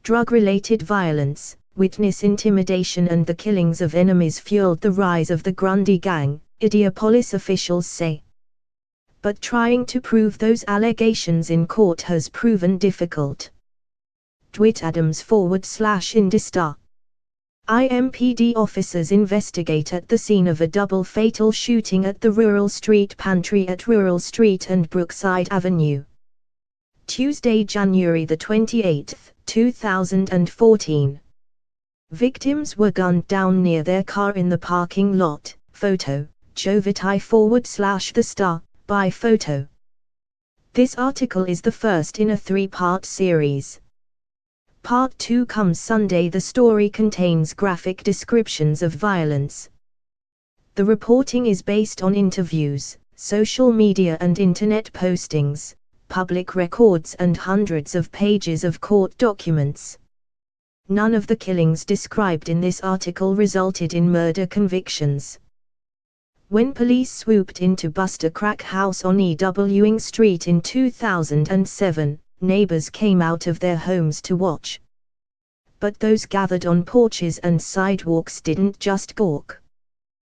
Drug-related violence, witness intimidation and the killings of enemies fueled the rise of the Grundy Gang, Indianapolis officials say. But trying to prove those allegations in court has proven difficult. Dwight Adams /Indistar. IMPD officers investigate at the scene of a double fatal shooting at the Rural Street Pantry at Rural Street and Brookside Avenue. Tuesday, January 28, 2014. Victims were gunned down near their car in the parking lot. Photo, Joviti /The Star, by photo. This article is the first in a three-part series. Part 2 comes Sunday. The story contains graphic descriptions of violence. The reporting is based on interviews, social media and internet postings, public records and hundreds of pages of court documents. None of the killings described in this article resulted in murder convictions. When police swooped in to bust a crack house on Ewing Street in 2007, neighbors came out of their homes to watch. But those gathered on porches and sidewalks didn't just gawk.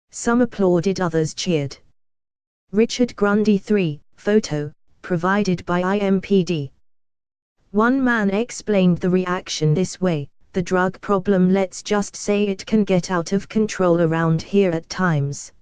Some applauded, others cheered. Richard Grundy 3, photo, provided by IMPD. One man explained the reaction this way: the drug problem, let's just say it can get out of control around here at times.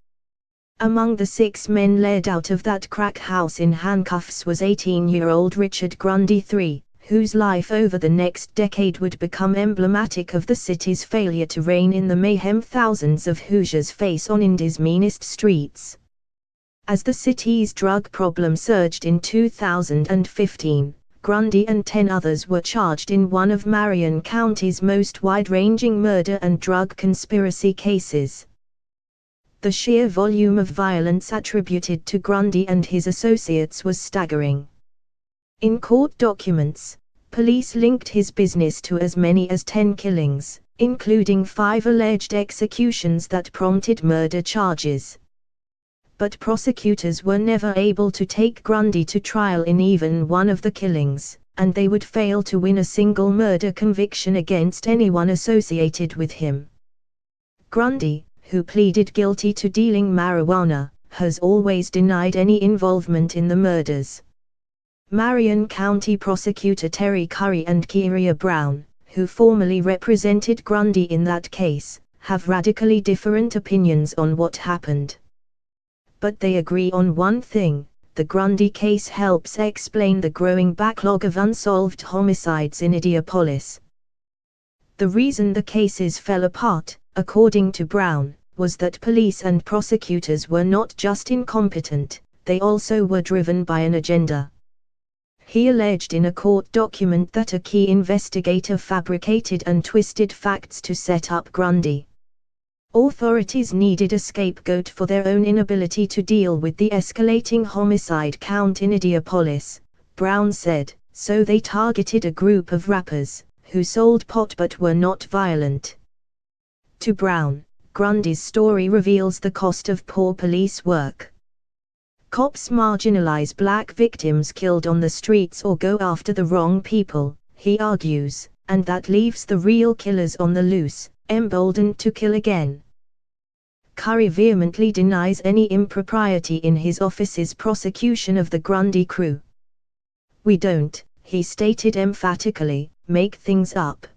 Among the 6 men led out of that crack house in handcuffs was 18-year-old Richard Grundy 3, whose life over the next decade would become emblematic of the city's failure to rein in the mayhem thousands of Hoosiers face on Indy's meanest streets. As the city's drug problem surged in 2015, Grundy and 10 others were charged in one of Marion County's most wide-ranging murder and drug conspiracy cases. The sheer volume of violence attributed to Grundy and his associates was staggering. In court documents, police linked his business to as many as 10 killings, including 5 alleged executions that prompted murder charges. But prosecutors were never able to take Grundy to trial in even one of the killings, and they would fail to win a single murder conviction against anyone associated with him. Grundy, who pleaded guilty to dealing marijuana, has always denied any involvement in the murders. Marion County Prosecutor Terry Curry and Keria Brown, who formerly represented Grundy in that case, have radically different opinions on what happened. But they agree on one thing: the Grundy case helps explain the growing backlog of unsolved homicides in Indianapolis. The reason the cases fell apart, according to Brown, was that police and prosecutors were not just incompetent, they also were driven by an agenda. He alleged in a court document that a key investigator fabricated and twisted facts to set up Grundy. Authorities needed a scapegoat for their own inability to deal with the escalating homicide count in Indianapolis, Brown said, so they targeted a group of rappers, who sold pot but were not violent. To Brown, Grundy's story reveals the cost of poor police work. Cops marginalize black victims killed on the streets or go after the wrong people, he argues, and that leaves the real killers on the loose, emboldened to kill again. Curry vehemently denies any impropriety in his office's prosecution of the Grundy crew. "We don't," he stated emphatically, "make things up.